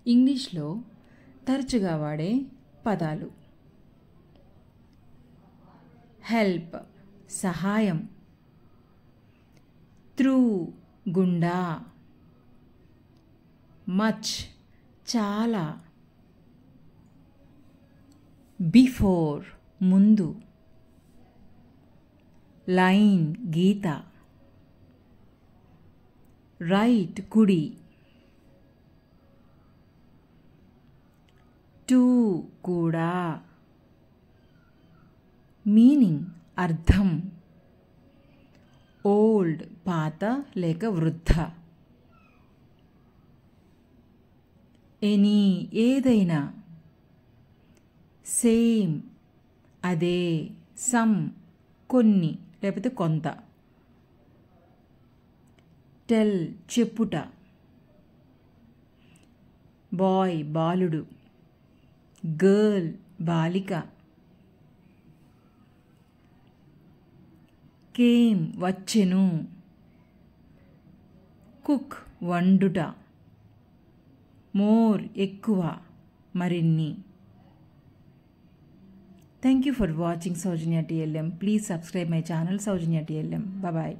ఇంగ్లీష్లో తరచుగా వాడే పదాలు. హెల్ప్ సహాయం, త్రూ గుండా, మచ్ చాలా, బిఫోర్ ముందు, లైన్ గీత, రైట్ కుడి, టు కూడా, మీనింగ్ అర్థం, ఓల్డ్ పాత లేక వృద్ధ, ఎనీ ఏదైనా, సేమ్ అదే, సమ్ కొన్ని లేకపోతే కొంత, టెల్ చెప్పుట, బాయ్ బాలుడు, గర్ల్ బాలిక, కేమ్ వచ్చెను, కుక్ వండుట, మోర్ ఎక్కువ మరిన్ని. Thank you for watching Saujanya TLM. Please subscribe my channel Saujanya TLM. Bye bye.